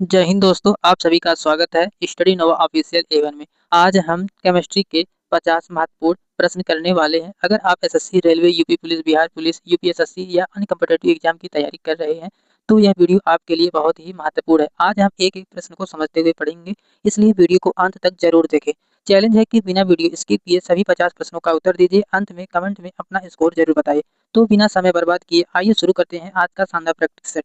जय हिंद दोस्तों, आप सभी का स्वागत है स्टडी नोवा ऑफिशियल एवन में। आज हम केमिस्ट्री के 50 महत्वपूर्ण प्रश्न करने वाले हैं। अगर आप SSC, railway, UP police, Bihar police, UPSSC या अन्य कॉम्पिटिटिव एग्जाम की तैयारी कर रहे हैं तो यह वीडियो आपके लिए बहुत ही महत्वपूर्ण है। आज हम एक एक प्रश्न को समझते हुए पढ़ेंगे, इसलिए वीडियो को अंत तक जरूर देखें। चैलेंज है कि बिना वीडियो स्किप किए सभी 50 प्रश्नों का उत्तर दीजिए। अंत में कमेंट में अपना स्कोर जरूर बताइए। तो बिना समय बर्बाद किए आइए शुरू करते हैं आज का शानदार प्रैक्टिस सेट।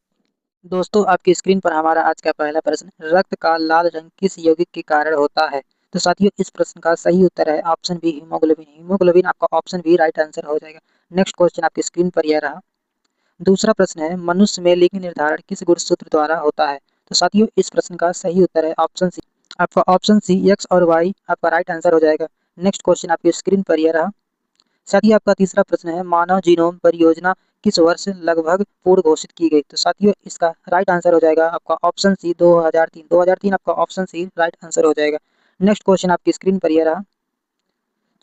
दोस्तों, आपकी स्क्रीन पर हमारा आज का पहला प्रश्न, रक्त का लाल रंग किस यौगिक के कारण होता है? तो साथियों, इस प्रश्न का सही उत्तर है ऑप्शन बी, हीमोग्लोबिन। हीमोग्लोबिन आपका ऑप्शन बी राइट आंसर हो जाएगा। नेक्स्ट क्वेश्चन आपकी स्क्रीन पर यह रहा। दूसरा प्रश्न है, मनुष्य में लिंग निर्धारण किस गुणसूत्र द्वारा होता है? तो साथियों, इस प्रश्न का सही उत्तर है ऑप्शन सी। आपका ऑप्शन सी एक्स और वाई आपका राइट आंसर हो जाएगा। नेक्स्ट क्वेश्चन आपकी स्क्रीन पर यह रहा। साथियों, आपका तीसरा प्रश्न है, मानव जीनोम परियोजना किस वर्ष लगभग पूर्ण घोषित की गई? तो साथियों, इसका राइट आंसर हो जाएगा आपका ऑप्शन सी 2003। 2003 आपका ऑप्शन सी राइट आंसर हो जाएगा। नेक्स्ट क्वेश्चन आपकी स्क्रीन पर यह रहा।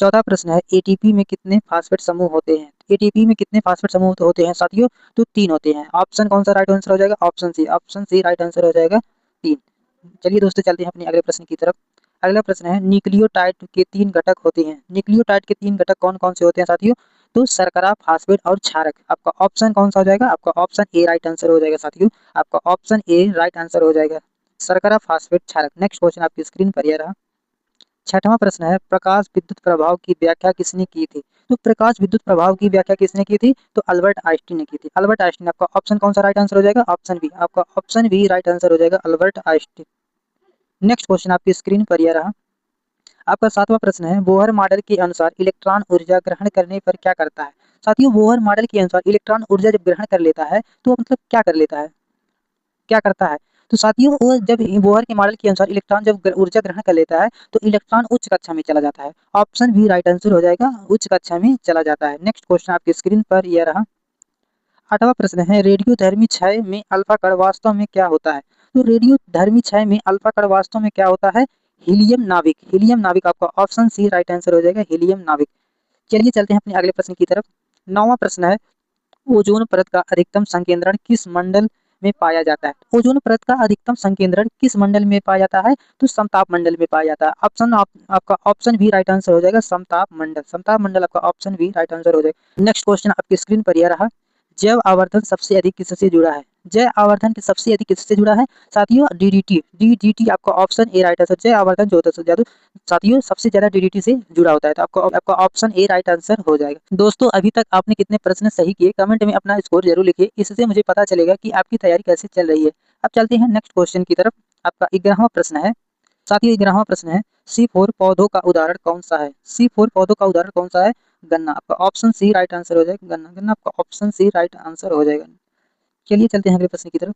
चौथा प्रश्न है, एटीपी में कितने फास्फेट समूह होते हैं? एटीपी में कितने फास्फेट समूह होते हैं साथियों? तो 3 होते हैं। ऑप्शन कौन सा राइट आंसर हो जाएगा? Option C. Option C right answer हो जाएगा 3। चलिए दोस्तों, चलते हैं अपने अगले प्रश्न की तरफ। अगला प्रश्न है, न्यूक्लियोटाइड के 3 घटक होते हैं। न्यूक्लियोटाइड के 3 घटक कौन कौन से होते हैं साथियों? तो शर्करा, फास्फेट और क्षारक। आपका ऑप्शन कौन सा हो जाएगा? आपका ऑप्शन ए राइट आंसर हो जाएगा साथियों। आपका ऑप्शन ए राइट आंसर हो जाएगा, शर्करा, फास्फेट, क्षारक। नेक्स्ट क्वेश्चन आपकी स्क्रीन पर यह रहा। छठवां प्रश्न है, प्रकाश विद्युत प्रभाव की व्याख्या किसने की थी? तो प्रकाश विद्युत प्रभाव की व्याख्या किसने की थी? तो अल्बर्ट आइंस्टीन ने की थी। Albert Einstein. आपका ऑप्शन कौन सा राइट आंसर हो जाएगा? Option B. आपका ऑप्शन बी राइट आंसर हो जाएगा, अल्बर्ट आइंस्टीन। नेक्स्ट क्वेश्चन आपकी स्क्रीन पर यह रहा। आपका सातवां प्रश्न है, बोहर मॉडल के अनुसार इलेक्ट्रॉन ऊर्जा ग्रहण करने पर क्या करता है? साथियों, बोहर मॉडल के अनुसार इलेक्ट्रॉन ऊर्जा जब ग्रहण कर लेता है तो मतलब क्या कर लेता है, क्या करता है? तो साथियों, वो जब बोहर के मॉडल के अनुसार इलेक्ट्रॉन जब ऊर्जा ग्रहण कर लेता है तो इलेक्ट्रॉन उच्च कक्षा में चला जाता है। ऑप्शन बी राइट आंसर हो जाएगा, उच्च कक्षा में चला जाता है। नेक्स्ट क्वेश्चन आपकी स्क्रीन पर यह रहा। आठवां प्रश्न है, रेडियोधर्मी क्षय में अल्फा कण वास्तव में क्या होता है? तो रेडियोधर्मी क्षय में अल्फा कण वास्तव में क्या होता है? हीलियम नाभिक। हीलियम नाभिक। आपका ऑप्शन सी राइट आंसर हो जाएगा, हीलियम नाभिक। चलिए चलते हैं अपने अगले प्रश्न की तरफ। नौवां प्रश्न है, ओजोन परत का अधिकतम संकेंद्रण किस मंडल में पाया जाता है? ओजोन परत का अधिकतम संकेंद्रण किस मंडल में पाया जाता है? तो समताप मंडल में पाया जाता है। आपका ऑप्शन भी राइट आंसर हो जाएगा, समताप मंडल। समताप मंडल आपका ऑप्शन भी राइट आंसर हो जाएगा। नेक्स्ट क्वेश्चन आपकी स्क्रीन पर यह रहा। जैव आवर्धन सबसे अधिक किससे जुड़ा है? जैव आवर्धन के सबसे अधिक किससे जुड़ा है साथियों? डीडीटी। डीडीटी आपका ऑप्शन ए राइट आंसर। जैव आवर्धन जो होता है ज्यादा साथियों सबसे ज्यादा डीडीटी से जुड़ा होता है, तो आपका ऑप्शन ए राइट आंसर हो जाएगा। दोस्तों, अभी तक आपने कितने प्रश्न सही किए कमेंट में अपना स्कोर जरूर लिखिए, इससे मुझे पता चलेगा कि आपकी तैयारी कैसे चल रही है। अब चलते हैं नेक्स्ट क्वेश्चन की तरफ। आपका 11वां प्रश्न है। साथियों, 11वां प्रश्न है, C4 पौधों का उदाहरण कौन सा है? C4 पौधों का उदाहरण कौन सा है? गन्ना। आपका ऑप्शन सी राइट आंसर हो जाएगा, गन्ना। गन्ना आपका ऑप्शन सी राइट आंसर हो जाएगा। चलिए चलते हैं अगले प्रश्न की तरफ।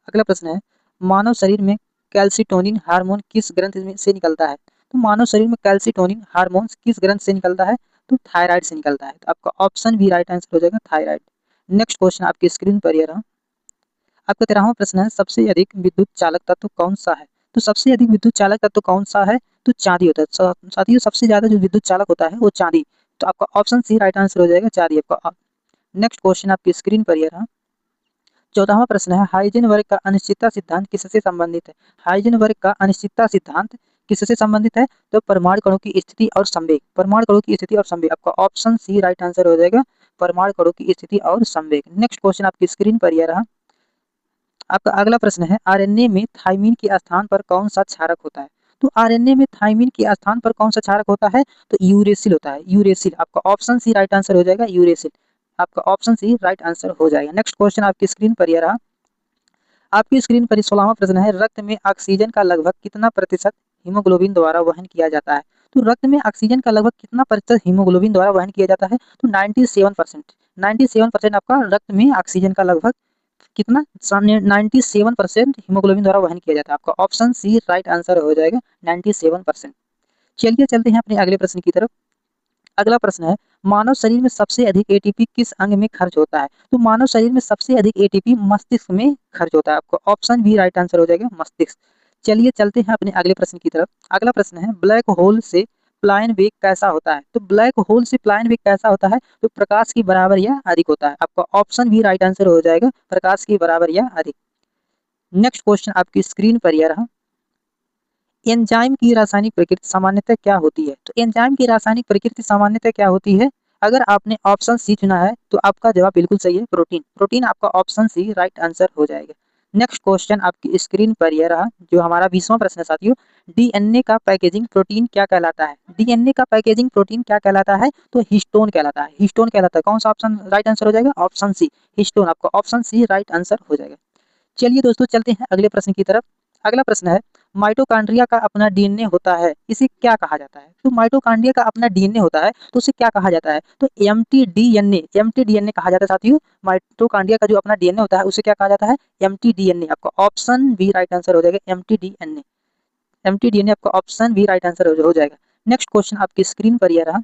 अगला प्रश्न है, मानव शरीर में कैल्सिटोनिन हार्मोन किस ग्रंथ में से निकलता है? तो मानव शरीर में कैल्सिटोनिन हार्मोन किस ग्रंथ से निकलता है? तो थायराइड से निकलता है। तो आपका ऑप्शन भी राइट आंसर हो जाएगा, थायराइड। नेक्स्ट क्वेश्चन आपकी स्क्रीन पर यह रहा। आपका 13वां प्रश्न है, सबसे अधिक विद्युत चालक तत्व कौन सा है? तो सबसे अधिक विद्युत चालक तत्व कौन सा है? तो चांदी होता है। साथियों, सबसे ज्यादा जो विद्युत चालक होता है वो चांदी। तो आपका ऑप्शन सी राइट आंसर हो जाएगा, चांदी। आपका नेक्स्ट क्वेश्चन आपकी स्क्रीन पर यह रहा। 14वां प्रश्न है, हाइजेन वर्ग का अनिश्चितता सिद्धांत किससे संबंधित है? हाइजेन वर्ग का अनिश्चितता सिद्धांत किससे संबंधित है? तो परमाणु कणों की स्थिति और संवेग। परमाणु कणों की स्थिति और संवेग। आपका ऑप्शन सी राइट आंसर हो जाएगा, परमाणु कणों की स्थिति और संवेग। नेक्स्ट क्वेश्चन आपकी स्क्रीन पर यह रहा। आपका अगला प्रश्न है, आरएनए में थाइमिन के स्थान पर कौन सा क्षारक होता है? तो आरएनए में थाइमिन के स्थान पर कौन सा क्षारक होता है? तो यूरेसिल होता है, यूरेसिल। आपका ऑप्शन सी राइट आंसर हो जाएगा, यूरेसिल। आपका ऑप्शन सी राइट आंसर हो जाएगा। नेक्स्ट क्वेश्चन आपकी स्क्रीन पर यह रहा। आपकी स्क्रीन पर 16वां प्रश्न है, रक्त में ऑक्सीजन का लगभग कितना प्रतिशत हीमोग्लोबिन द्वारा वहन किया जाता है? तो रक्त में ऑक्सीजन का लगभग कितना प्रतिशत हीमोग्लोबिन द्वारा वहन किया जाता है? तो 97%। 97% आपका रक्त में ऑक्सीजन का लगभग कितना 97% हीमोग्लोबिन द्वारा वहन किया जाता है। आपका ऑप्शन सी राइट आंसर हो जाएगा, 97%। चलिए चलते हैं अपने अगले प्रश्न की तरफ। अगला प्रश्न है, मानव शरीर में सबसे अधिक एटीपी किस अंग में खर्च होता है? तो मानव शरीर में सबसे अधिक एटीपी मस्तिष्क में खर्च होता है। आपको ऑप्शन भी राइट आंसर हो जाएगा, मस्तिष्क। चलिए चलते हैं अपने अगले प्रश्न की तरफ। अगला प्रश्न है, ब्लैक होल से पलायन वेग कैसा होता है? तो ब्लैक होल से पलायन वेग कैसा होता है? तो प्रकाश के बराबर या अधिक होता है। आपका ऑप्शन भी राइट आंसर हो जाएगा, प्रकाश के बराबर या अधिक। नेक्स्ट क्वेश्चन आपकी स्क्रीन पर यह रहा, एंजाइम की रासायनिक प्रकृति सामान्यतः क्या होती है? तो एंजाइम की रासायनिक प्रकृति सामान्यतः क्या होती है? अगर आपने ऑप्शन सी चुना है तो आपका जवाब बिल्कुल सही है, प्रोटीन। प्रोटीन आपका ऑप्शन सी राइट आंसर हो जाएगा। नेक्स्ट क्वेश्चन आपकी स्क्रीन पर यह रहा, जो हमारा 20वां प्रश्न है साथियों, डीएनए का पैकेजिंग प्रोटीन क्या कहलाता है? डीएनए का पैकेजिंग प्रोटीन क्या कहलाता है? तो हिस्टोन कहलाता है। हिस्टोन कहलाता है। कौन सा ऑप्शन राइट आंसर हो जाएगा? Option C, histone. आपका ऑप्शन सी राइट आंसर हो जाएगा। चलिए दोस्तों चलते हैं अगले प्रश्न की तरफ। अगला प्रश्न है, माइटोकॉन्ड्रिया का अपना डीएनए होता है, इसे क्या कहा जाता है? तो माइटोकॉन्ड्रिया का अपना डीएनए होता है तो उसे क्या कहा जाता है? तो एमटीडीएनए, एमटीडीएनए कहा जाता है साथियों। माइटोकॉन्ड्रिया का जो अपना डीएनए होता है उसे क्या कहा जाता है? एमटीडीएनए। आपका ऑप्शन बी राइट आंसर हो जाएगा, एमटीडीएनए। एमटीडीएनए आपका ऑप्शन बी राइट आंसर हो जाएगा। नेक्स्ट क्वेश्चन आपकी स्क्रीन पर यह रहा,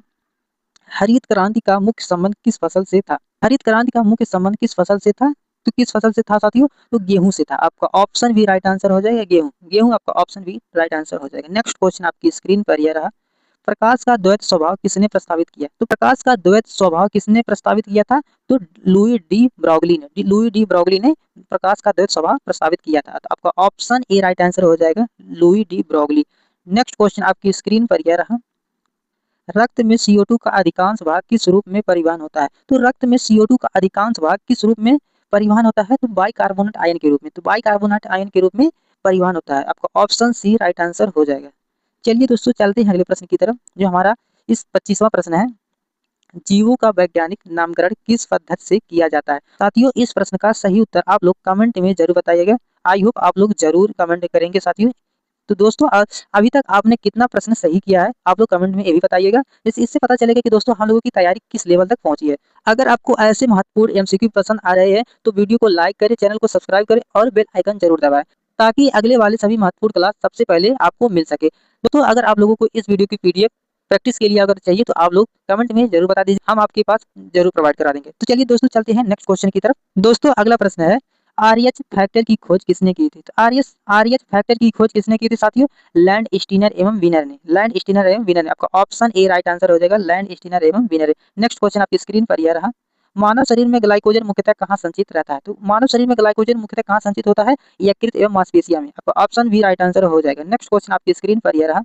हरित क्रांति का मुख्य संबंध किस फसल से था? हरित क्रांति का मुख्य संबंध किस फसल से था? तो किस फसल से था साथियों? तो गेहूं से था। आपका ऑप्शन भी राइट आंसर हो जाएगा, गेहूं। गेहूं आपका ऑप्शन भी राइट आंसर हो जाएगा। नेक्स्ट क्वेश्चन आपकी स्क्रीन पर यह रहा, प्रकाश का द्वैत स्वभाव किसने प्रस्तावित किया? तो प्रकाश का द्वैत स्वभाव किसने प्रस्तावित किया था? तो लुई डी ब्रॉगली ने, लुई डी ब्रॉगली ने प्रकाश का द्वैत स्वभाव प्रस्तावित किया था। तो आपका ऑप्शन ए राइट आंसर हो जाएगा, Louis de Broglie. Next question आपकी स्क्रीन पर यह रहा, रक्त में CO2 का अधिकांश भाग किस रूप में परिवहन होता है? तो रक्त में CO2 का अधिकांश भाग किस रूप में परिवहन होता है? तो बाइकार्बोनेट आयन के रूप में। तो बाइकार्बोनेट आयन के रूप में परिवहन होता है। आपका ऑप्शन सी राइट आंसर हो जाएगा। चलिए दोस्तों चलते हैं अगले प्रश्न की तरफ, जो हमारा इस 25वां प्रश्न है, जीवों का वैज्ञानिक नामकरण किस पद्धति से किया जाता है? साथियों इस प्रश्न का सही उत्तर आप लोग कमेंट में जरूर बताइएगा। आई होप आप लोग जरूर कमेंट करेंगे साथियों। तो दोस्तों अभी तक आपने कितना प्रश्न सही किया है आप लोग कमेंट में ये भी बताइएगा। इससे पता चलेगा कि दोस्तों हम लोगों की तैयारी किस लेवल तक पहुंची है। अगर आपको ऐसे महत्वपूर्ण एमसीक्यू पसंद आ रहे हैं तो वीडियो को लाइक करें, चैनल को सब्सक्राइब करें और बेल आइकन जरूर दबाएं, ताकि अगले वाले सभी महत्वपूर्ण क्लास सबसे पहले आपको मिल सके। दोस्तों अगर आप लोगों को इस वीडियो की PDF प्रैक्टिस के लिए अगर चाहिए तो आप लोग कमेंट में जरूर बता दीजिए, हम आपके पास जरूर प्रोवाइड करा देंगे। तो चलिए दोस्तों चलते हैं नेक्स्ट क्वेश्चन की तरफ। दोस्तों अगला प्रश्न है, RH फैक्टर की खोज किसने की थी? तो RH फैक्टर की खोज किसने की थी साथियों? लैंड स्टीनर एवं विनर ने। लैंड स्टीनर एवं विनर ने। आपका ऑप्शन ए राइट आंसर हो जाएगा, लैंड स्टीनर एवं विनर। नेक्स्ट क्वेश्चन आपकी स्क्रीन पर यह रहा, मानव शरीर में ग्लाइकोजन मुख्यतः कहाँ संचित रहता है? तो मानव शरीर में ग्लाइकोजन मुख्यतः कहाँ संचित होता है? यकृत एवं मांसपेशियों में। आपका ऑप्शन बी राइट आंसर हो जाएगा। नेक्स्ट क्वेश्चन आपकी स्क्रीन पर यह रहा,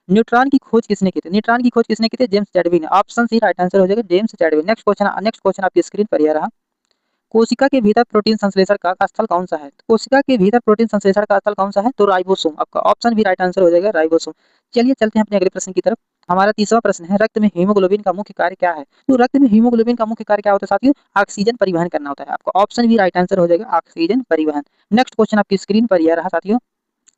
न्यूट्रॉन की खोज किसने की थी? न्यूट्रॉन की खोज किसने की थी? जेम्स चैडविक ने। ऑप्शन सी राइट आंसर हो जाएगा, जेम्स चैडविक। नेक्स्ट क्वेश्चन आपकी स्क्रीन पर यह रहा, कोशिका के भीतर प्रोटीन संश्लेषण का स्थल कौन सा है? कोशिका के भीतर प्रोटीन संश्लेषण का स्थल कौन सा है? तो राइबोसोम। आपका ऑप्शन भी राइट आंसर हो जाएगा, राइबोसोम। चलिए चलते हैं अपने अगले प्रश्न की तरफ। हमारा 30वां प्रश्न है, रक्त में हीमोग्लोबिन का मुख्य कार्य क्या है? तो रक्त में हीमोग्लोबिन का मुख्य कार्य क्या होता है साथियों? ऑक्सीजन परिवहन करना होता है। आपका ऑप्शन भी राइट आंसर हो जाएगा, ऑक्सीजन परिवहन। नेक्स्ट क्वेश्चन आपकी स्क्रीन पर यह रहा साथियों,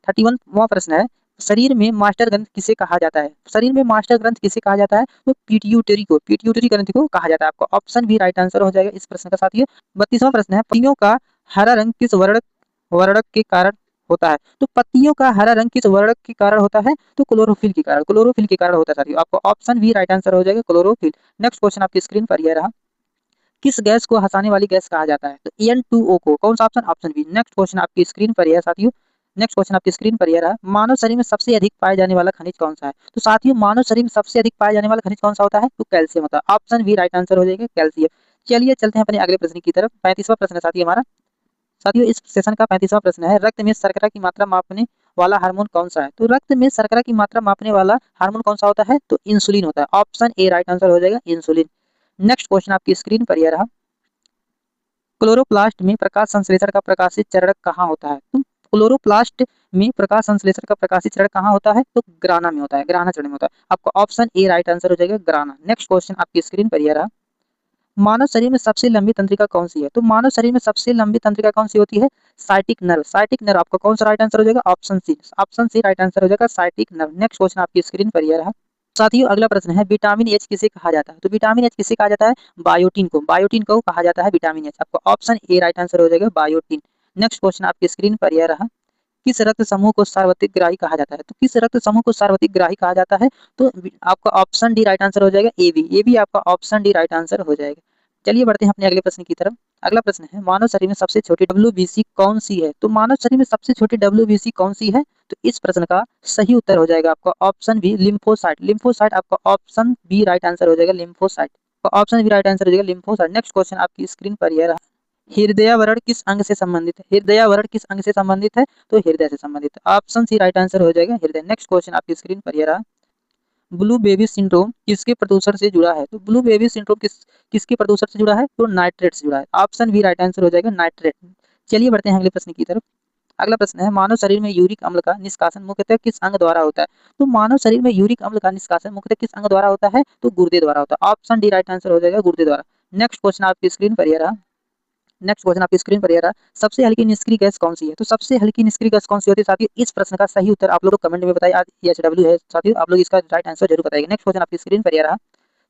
31वां प्रश्न है, शरीर में मास्टर ग्रंथ किसे कहा जाता है? शरीर में मास्टर ग्रंथ किसे कहा जाता है? तो पिट्यूटरी ग्रंथ को कहा जाता है। आपका ऑप्शन भी राइट आंसर हो जाएगा इस प्रश्न का साथियों। 32वां प्रश्न है, पत्तियों का हरा रंग किस वर्णक के कारण होता है? तो पत्तियों का हरा रंग किस वर्णक के कारण होता है? तो क्लोरोफिल के कारण, क्लोरोफिल के कारण होता है साथियों। आपका ऑप्शन भी राइट आंसर हो जाएगा, क्लोरोफिल। नेक्स्ट क्वेश्चन आपकी स्क्रीन पर यह रहा, किस गैस को हंसाने वाली गैस कहा जाता है? तो N2O को। कौन सा option? Option B. Next question आपकी स्क्रीन पर यह साथियों, नेक्स्ट क्वेश्चन आपकी स्क्रीन पर यह रहा, मानव शरीर में सबसे अधिक पाए जाने वाला खनिज कौन सा है? तो साथियों मानव शरीर में सबसे अधिक पाए जाने वाला खनिज कौन सा होता है? तो कैल्शियम होता है। ऑप्शन भी राइट आंसर हो जाएगा, कैल्शियम। चलिए चलते हैं अपने अगले प्रश्न की तरफ। 35वां प्रश्न है साथियों हमारा। साथियों इस सेशन का 35वां प्रश्न है, रक्त में शर्करा की मात्रा मापने वाला हार्मोन कौन सा है? तो रक्त में शर्करा की मात्रा मापने वाला हार्मोन कौन सा होता है? तो इंसुलिन होता है। ऑप्शन ए राइट आंसर हो जाएगा, इंसुलिन। नेक्स्ट क्वेश्चन आपकी स्क्रीन पर यह रहा, क्लोरोप्लास्ट में प्रकाश संश्लेषण का प्रकाशित चरण कहाँ होता है? तो क्लोरोप्लास्ट में प्रकाश संश्लेषण का प्रकाशित चरण कहाँ होता है? तो ग्राना में होता है, ग्राना चरण में होता है। आपका ऑप्शन ए राइट आंसर हो जाएगा, ग्राना। नेक्स्ट क्वेश्चन आपकी स्क्रीन पर यह रहा, मानव शरीर में सबसे लंबी तंत्रिका कौन सी है? तो मानव शरीर में सबसे लंबी तंत्रिका कौन सी होती है? Sciatic nerve. Sciatic nerve. आपका कौन सा राइट आंसर हो जाएगा? Option C. Option C right answer हो जाएगा, साइटिक नर्व। नेक्स्ट क्वेश्चन आपकी स्क्रीन पर यह रहा, साथियों अगला प्रश्न है, विटामिन एच किसे कहा जाता है? तो विटामिन एच किसे कहा जाता है? बायोटीन को। बायोटीन को कहा जाता है विटामिन एच। आपका ऑप्शन ए राइट आंसर हो जाएगा, बायोटीन। नेक्स्ट क्वेश्चन आपकी स्क्रीन पर यह रहा, किस रक्त समूह को सार्वत्रिक ग्राही कहा जाता है? तो किस रक्त समूह को सार्वत्रिक ग्राही कहा जाता है? तो आपका ऑप्शन डी राइट आंसर हो जाएगा, ए बी। ए बी आपका ऑप्शन डी राइट आंसर हो जाएगा। चलिए बढ़ते हैं अपने अगले प्रश्न की तरफ। अगला प्रश्न है, मानव शरीर में सबसे छोटी WBC कौन सी है? तो मानव शरीर में सबसे छोटी WBC कौन सी है? तो इस प्रश्न का सही उत्तर हो जाएगा आपका ऑप्शन बी, लिम्फोसाइट। लिम्फोसाइट आपका ऑप्शन बी राइट आंसर हो जाएगा, lymphocyte. Option B right answer हो जाएगा, लिम्फोसाइट। नेक्स्ट क्वेश्चन आपकी स्क्रीन पर यह रहा, हृदयावरण किस अंग से संबंधित है? हृदयावरण किस अंग से संबंधित है? तो हृदय से संबंधित है। ऑप्शन सी राइट आंसर हो जाएगा हृदय। नेक्स्ट क्वेश्चन आपकी स्क्रीन पर ये रहा। ब्लू बेबी सिंड्रोम किसके प्रदूषण से जुड़ा है? तो ब्लू बेबी सिंड्रोम किसके प्रदूषण से जुड़ा है? तो नाइट्रेट से जुड़ा है। ऑप्शन बी राइट आंसर हो जाएगा नाइट्रेट। चलिए बढ़ते हैं अगले प्रश्न की तरफ। अगला प्रश्न है, मानव शरीर में यूरिक अम्ल का निष्कासन मुख्यतः किस अंग द्वारा होता है? तो मानव शरीर में यूरिक अम्ल का निष्कासन मुख्यतः किस अंग द्वारा होता है? तो गुर्दे द्वारा होता है। ऑप्शन डी राइट आंसर हो जाएगा गुर्दे द्वारा। नेक्स्ट क्वेश्चन आपकी स्क्रीन पर ये रहा। नेक्स्ट क्वेश्चन आपकी स्क्रीन पर ये रहा। सबसे हल्की निष्क्रिय गैस कौन सी है? तो सबसे हल्की निष्क्रिय गैस कौन सी होती है साथियों? इस प्रश्न का सही उत्तर आप लोग कमेंट में बताइए। HW है साथियों, आप लोग इसका राइट आंसर जरूर बताइएगा। नेक्स्ट क्वेश्चन आपकी स्क्रीन पर ये रहा।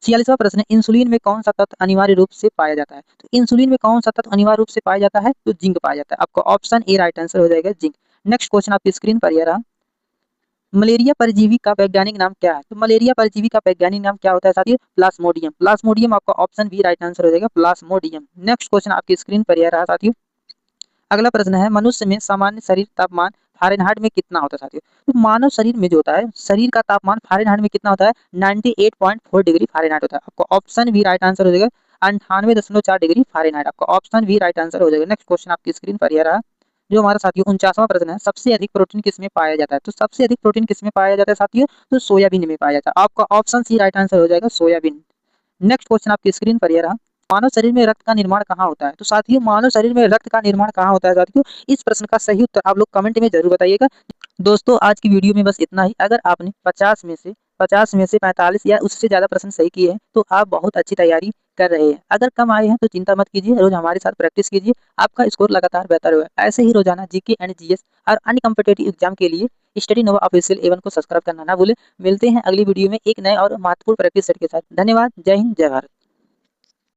46वां प्रश्न है, इंसुलिन में कौन सा तत्व अनिवार्य रूप से पाया जाता है? तो इंसुलिन में कौन सा तत्व अनिवार्य रूप से पाया जाता है? तो जिंक पाया जाता है। आपका ऑप्शन ए राइट आंसर हो जाएगा जिंक। नेक्स्ट क्वेश्चन आपकी स्क्रीन पर ये रहा। मलेरिया परजीवी का वैज्ञानिक नाम क्या है? तो मलेरिया परजीवी का वैज्ञानिक नाम क्या होता है साथियों? प्लाज्मोडियम। प्लाज्मोडियम आपका ऑप्शन बी राइट आंसर हो जाएगा प्लाज्मोडियम। नेक्स्ट क्वेश्चन आपकी स्क्रीन पर यह रहा साथियों। अगला प्रश्न है, मनुष्य में सामान्य शरीर तापमान फ़ारेनहाइट में कितना होता है साथियों? तो मानव शरीर में जो होता है, शरीर का तापमान फ़ारेनहाइट में कितना होता है? 98.4 डिग्री फ़ारेनहाइट होता है। आपका ऑप्शन बी राइट आंसर हो जाएगा 98.4 डिग्री फ़ारेनहाइट। आपका ऑप्शन बी राइट आंसर हो जाएगा। नेक्स्ट क्वेश्चन आपकी स्क्रीन पर यह रहा। जो हमारा साथियों 49वां प्रश्न है, सबसे अधिक प्रोटीन किसमें पाया जाता है? तो सबसे अधिक प्रोटीन किसमें पाया जाता है साथियों? तो सोयाबीन में पाया जाता है। आपका ऑप्शन सी राइट आंसर हो जाएगा सोयाबीन। नेक्स्ट क्वेश्चन आपकी स्क्रीन पर यह रहा। मानव शरीर में रक्त का निर्माण कहाँ होता है? तो साथियों मानव शरीर में रक्त का निर्माण कहाँ होता है साथियों? इस प्रश्न का सही उत्तर आप लोग कमेंट में जरूर बताइएगा। दोस्तों आज की वीडियो में बस इतना ही। अगर आपने 50 में से 45 या उससे ज़्यादा प्रश्न सही किए हैं तो आप बहुत अच्छी तैयारी कर रहे हैं। अगर कम आए हैं तो चिंता मत कीजिए, रोज हमारे साथ प्रैक्टिस कीजिए, आपका स्कोर लगातार बेहतर होगा। ऐसे ही रोजाना जीके एंड जीएस और अन्य कॉम्पिटिटिव एग्जाम के लिए स्टडी नोवा ऑफिशियल A1 को सब्सक्राइब करना ना भूलें। मिलते हैं अगली वीडियो में एक नए और महत्वपूर्ण प्रैक्टिस सेट के साथ। धन्यवाद। जय हिंद, जय भारत।